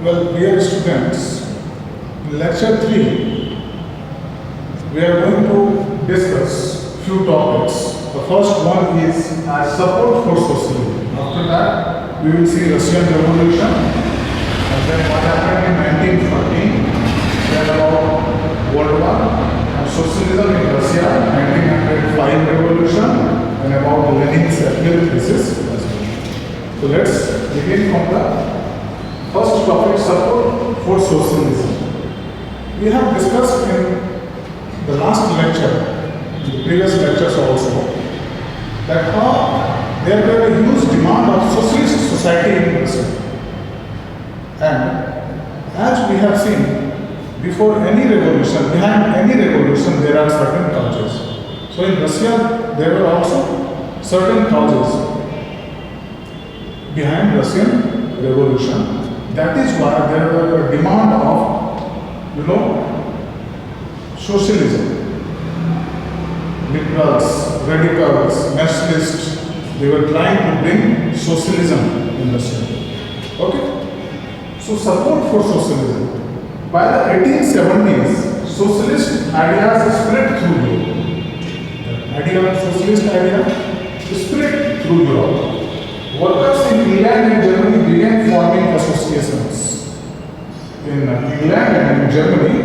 Well, dear students, in lecture 3, we are going to discuss few topics. The first one is support for socialism. After that, we will see Russian Revolution, and then what happened in 1914, then about World War, and socialism in Russia, 1905 revolution, and about Lenin's April thesis as well. So let's begin from the first topic, support for socialism. We have discussed in the last lecture, in the previous lectures also, that how there were a huge demand of socialist society in Russia. And as we have seen, before any revolution, behind any revolution, there are certain causes. So in Russia, there were also certain causes behind Russian revolution. That is why there was a demand of, socialism. Liberals, radicals, nationalists, they were trying to bring socialism in Russia. Okay? So support for socialism. By the 1870s, socialist ideas spread through Europe. Socialist idea spread through Europe. Workers in England and Germany began forming associations. In England and in Germany,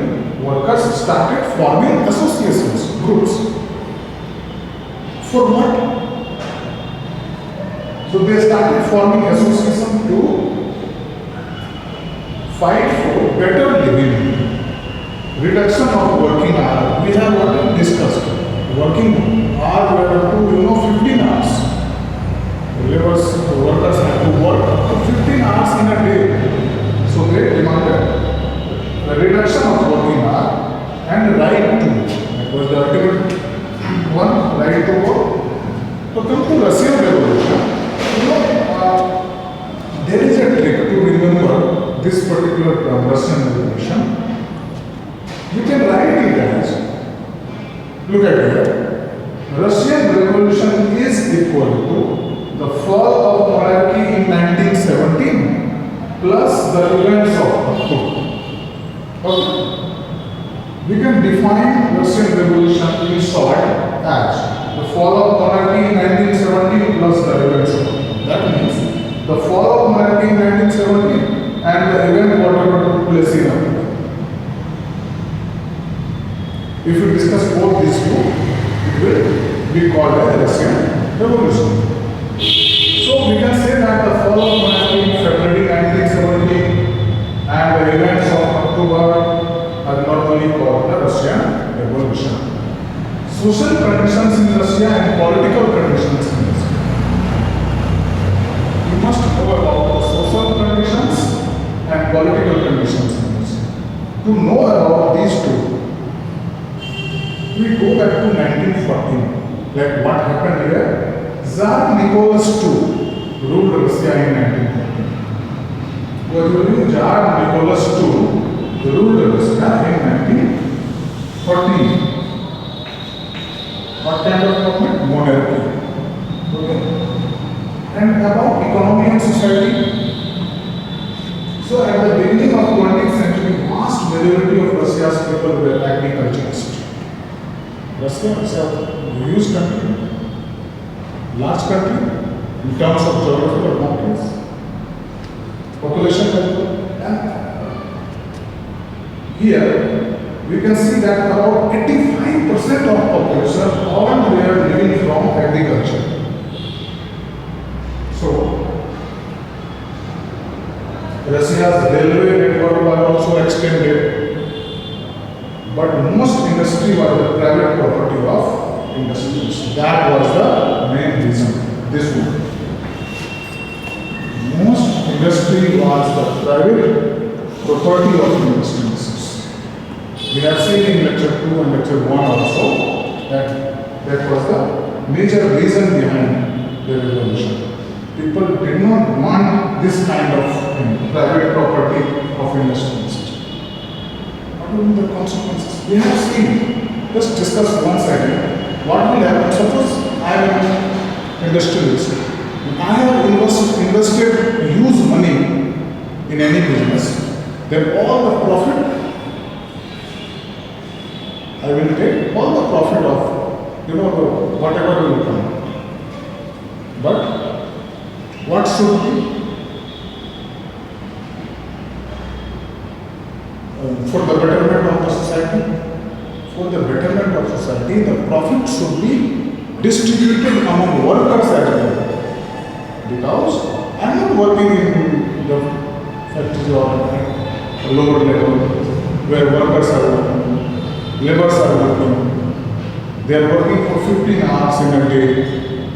workers started forming associations, groups. For what? So they started forming associations to fight for better living, reduction of working hour. We have already discussed. Working hour were up to 15 hours. The workers have to work up to 15 hours in a day. So they demanded the reduction of working hour and the right to. That was the ultimate one, right to work. So come to Russian Revolution. There is a trick to remember this particular term, Russian Revolution. You can write it as, look at here, Russian Revolution is equal to the fall of monarchy in 1917 plus the events of October. Okay. We can define Russian Revolution in short as the fall of monarchy in 1917 plus the events of October. That means the fall of monarchy in 1917 and the event whatever took place in October. If we discuss both these two, it will be called a Russian Revolution. So we can say that the fall of monarchy in February 1917 and the events of October are normally called the Russian Revolution. Social conditions in Russia and political conditions in Russia. You must know about the social conditions and political conditions in Russia. To know about these two, we go back to 1914. Like what happened here? Tsar Nicholas II ruled Russia in 1914. Tsar Nicholas II ruled Russia in 1914. What kind of government? Monarchy. Okay. And about economy and society. So at the beginning of 20th century, vast majority of Russia's people were agriculturists. Russia is a huge country. Large country in terms of geographical boundaries, population, and here we can see that about 85% of population all were living from agriculture. So Russia's railway network was also extended, but most industry was the private property of industries. That was the main reason. This one. Most industry was the private property of industries. We have seen in lecture 2 and lecture 1 also that was the major reason behind the revolution. People did not want this kind of private property of industries. What will be the consequences? We have seen. Let's discuss one side. What will happen? Suppose I am an industrialist. I have invested huge money in any business. then all the profit, I will take all the profit of, whatever will come. But what should be? For the betterment of the society? For the betterment of society, the profit should be distributed among workers as well. Because I am not working in the factory or lower level where workers are working, laborers are working. They are working for 15 hours in a day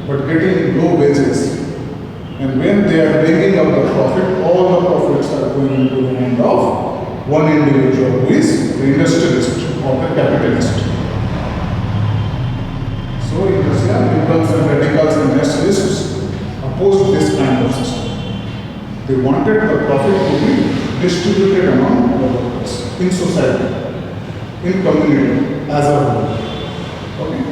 but getting low wages. And when they are bringing up the profit, all the profits are going into the hand of one individual who is the industrialist or the capitalist. So in Russia, liberals and radicals and nationalists opposed this kind of system. They wanted the profit to be distributed among the workers in society, in community as a whole. Okay?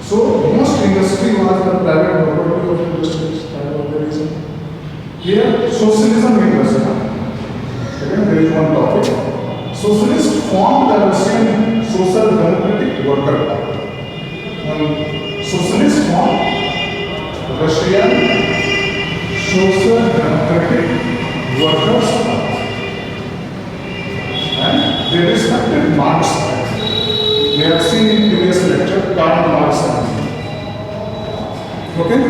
So most industry was the private property of industries. That was the reason. Here, socialism in Russia. Again, there is one topic. Socialists formed the Russian Social Democratic Worker Party. When socialists formed Russian Social Democratic Workers Party. And they respected Marx. We have seen in previous lecture Karl Marx. Okay?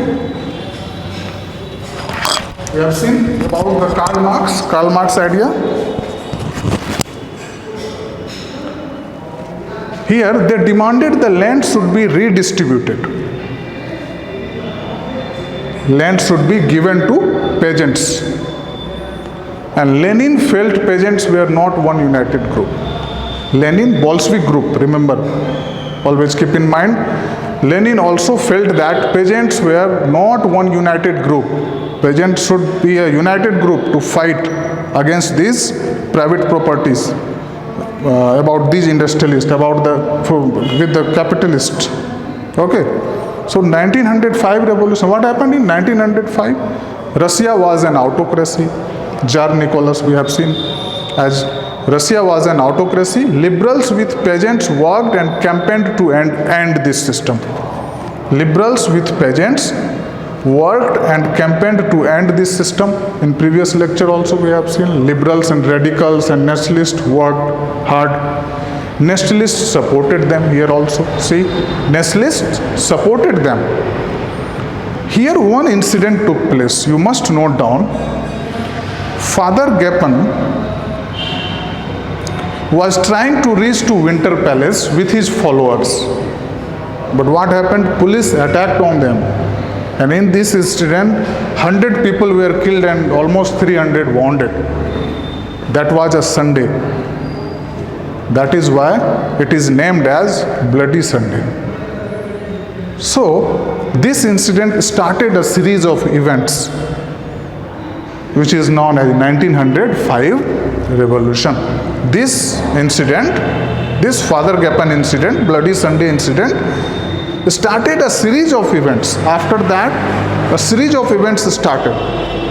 We have seen about the Karl Marx idea. Here they demanded the land should be redistributed. Land should be given to peasants. And Lenin felt peasants were not one united group. Lenin, Bolshevik group, remember, always keep in mind, Lenin also felt that peasants were not one united group. Peasants should be a united group to fight against these private properties, about these industrialists, with the capitalists. Okay. So 1905 revolution, what happened in 1905? Russia was an autocracy. Tsar Nicholas we have seen. As Russia was an autocracy, liberals with peasants worked and campaigned to end this system. Liberals with peasants worked and campaigned to end this system. In previous lecture also we have seen liberals and radicals and nationalists worked hard. Nationalists supported them here also. See, nationalists supported them. Here one incident took place. You must note down. Father Gapon was trying to reach to Winter Palace with his followers. But what happened? Police attacked on them. And in this incident, 100 people were killed and almost 300 wounded. That was a Sunday. That is why it is named as Bloody Sunday. So, this incident started a series of events which is known as 1905 revolution. This incident, this Father Gapon incident, Bloody Sunday incident, started a series of events. After that, a series of events started,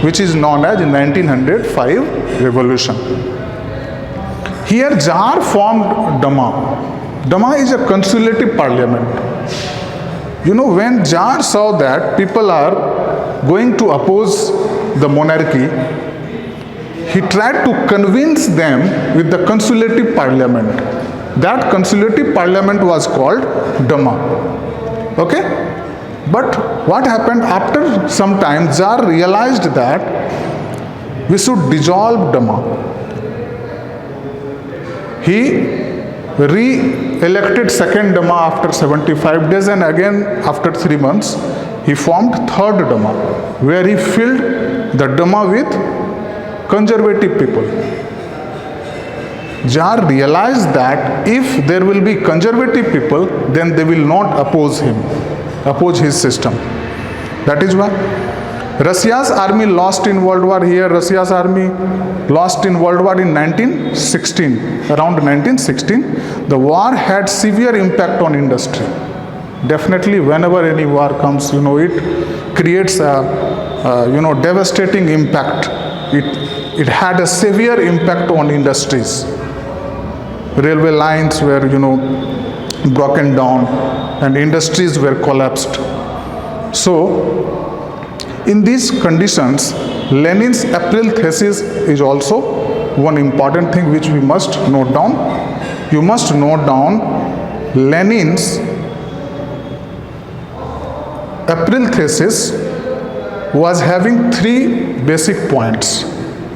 which is known as 1905 revolution. Here, Tsar formed Duma. Duma is a consultative parliament. You know, when Tsar saw that people are going to oppose the monarchy, he tried to convince them with the consultative parliament. That consultative parliament was called Duma. Okay? But what happened after some time, Tsar realized that we should dissolve Duma. He re-elected second Duma after 75 days, and again after 3 months he formed third Duma, where he filled the Duma with conservative people. Tsar realized that if there will be conservative people, then they will not oppose him, oppose his system. That is why Russia's army lost in World War. Here Russia's army lost in World War in 1916. Around 1916, the war had severe impact on industry. Definitely, whenever any war comes, it creates a devastating impact. it had a severe impact on industries. Railway lines were, broken down and industries were collapsed. So, in these conditions, Lenin's April thesis is also one important thing which we must note down. You must note down Lenin's April thesis was having 3 basic points.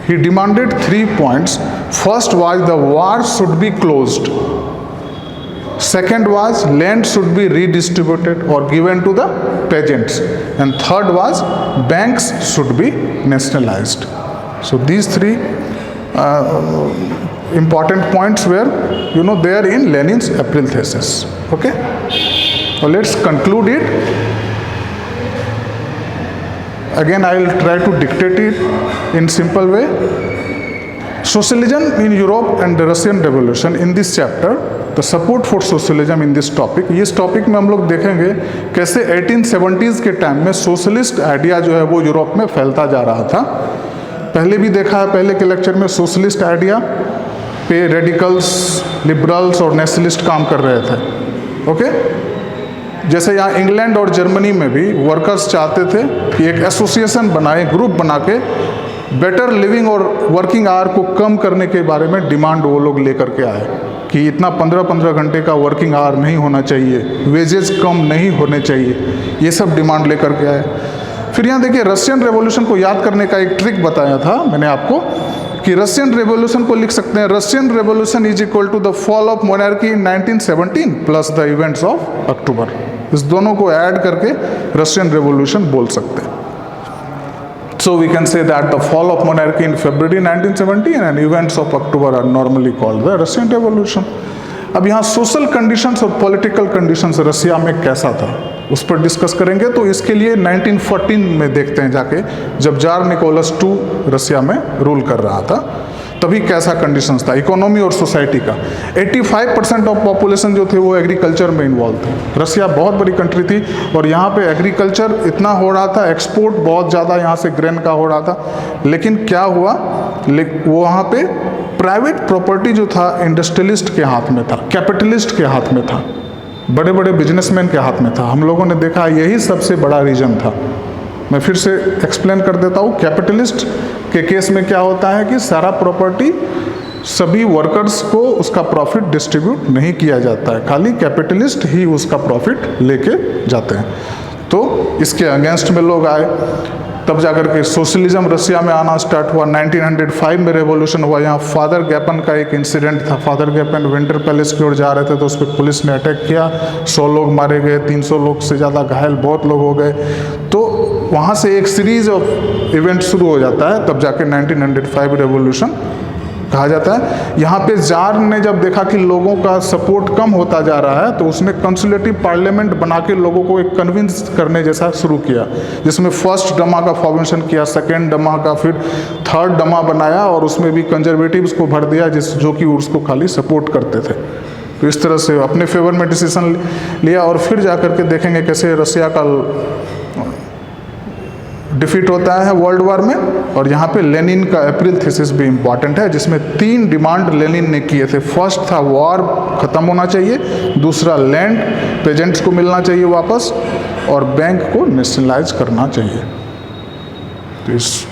He demanded 3 points. First was the war should be closed. Second was land should be redistributed or given to the peasants. And third was banks should be nationalized. So these 3 important points were, there in Lenin's April thesis. Okay? So let's conclude it. Again, I will try to dictate it in simple way. Socialism in Europe and the Russian Revolution. In this chapter, the support for socialism in this topic. इस topic में हम लोग देखेंगे कैसे 1870s के time में socialist idea जो है वो यूरोप में फैलता जा रहा था. पहले भी देखा है, पहले के लेक्चर में सोशलिस्ट आइडिया पे रेडिकल्स, लिबरल्स और नेशनलिस्ट काम कर रहे थे. ओके? जैसे यहाँ इंग्लैंड और जर्मनी में भी वर्कर्स चाहते थे कि एक एसोसिएशन बनाए, ग्रुप बना के बेटर लिविंग और वर्किंग आवर को कम करने के बारे में डिमांड वो लोग लेकर के आए कि इतना 15-15 घंटे का वर्किंग आवर नहीं होना चाहिए, वेजेस कम नहीं होने चाहिए, ये सब डिमांड लेकर के आए. फिर यहाँ देखिए रशियन रेवोल्यूशन को याद करने का एक ट्रिक बताया था मैंने आपको कि रशियन रेवोल्यूशन को लिख सकते हैं Russian revolution is equal to the fall of monarchy in 1917 plus the events of October. इस दोनों को ऐड करके रशियन रेवोल्यूशन बोल सकते हैं. So we can say that the fall of monarchy in February 1917 and events of October are normally called the Russian Revolution. अब यहाँ social conditions और पॉलिटिकल कंडीशंस रशिया में कैसा था उस पर डिस्कस करेंगे. तो इसके लिए 1914 में देखते हैं जाके, जब जार निकोलस II रशिया में रूल कर रहा था, तभी कैसा कंडीशंस था इकोनॉमी और सोसाइटी का. 85% ऑफ पॉपुलेशन जो थे वो एग्रीकल्चर में इन्वॉल्व थे. रशिया बहुत बड़ी कंट्री थी और यहाँ पे एग्रीकल्चर इतना हो रहा था, एक्सपोर्ट बहुत ज़्यादा यहाँ से ग्रेन का हो रहा था. लेकिन क्या हुआ, वो वहाँ पे प्राइवेट प्रॉपर्टी जो था इंडस्ट्रियलिस्ट के हाथ में था, कैपिटलिस्ट के हाथ में था, बड़े बड़े बिजनेसमैन के हाथ में था. हम लोगों ने देखा यही सबसे बड़ा रीजन था. मैं फिर से एक्सप्लेन कर देता हूँ. कैपिटलिस्ट के केस में क्या होता है कि सारा प्रॉपर्टी सभी वर्कर्स को उसका प्रॉफिट डिस्ट्रीब्यूट नहीं किया जाता है, खाली कैपिटलिस्ट ही उसका प्रॉफिट लेके जाते हैं. तो इसके अगेंस्ट में लोग आए, तब जाकर के सोशलिज्म रशिया में आना स्टार्ट हुआ. 1905 में रेवोल्यूशन हुआ. यहाँ फादर गैपन का एक इंसिडेंट था. फादर गैपन विंटर पैलेस की ओर जा रहे थे तो उस पर पुलिस ने अटैक किया, 100 लोग मारे गए, 300 लोग से ज़्यादा घायल, बहुत लोग हो गए. तो वहाँ से एक सीरीज ऑफ इवेंट शुरू हो जाता है, तब जाके 1905 रेवोल्यूशन कहा जाता है. यहाँ पे जार ने जब देखा कि लोगों का सपोर्ट कम होता जा रहा है तो उसने कंसुलेटिव पार्लियामेंट बना के लोगों को एक कन्विंस करने जैसा शुरू किया, जिसमें फर्स्ट डमा का फॉर्मेशन किया, सेकेंड डमा का, फिर थर्ड डमा बनाया और उसमें भी कंजर्वेटिव्स को भर दिया जो कि उसको खाली सपोर्ट करते थे. तो इस तरह से अपने फेवर में डिसीजन लिया और फिर जा कर के देखेंगे कैसे रशिया का डिफीट होता है वर्ल्ड वॉर में. और यहाँ पे लेनिन का अप्रैल थीसिस भी इम्पॉर्टेंट है, जिसमें 3 डिमांड लेनिन ने किए थे. फर्स्ट था वॉर खत्म होना चाहिए, दूसरा लैंड पेजेंट्स को मिलना चाहिए वापस, और बैंक को नेशनलाइज करना चाहिए. तो इस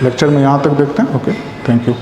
लेक्चर में यहाँ तक देखते हैं. Okay, thank you.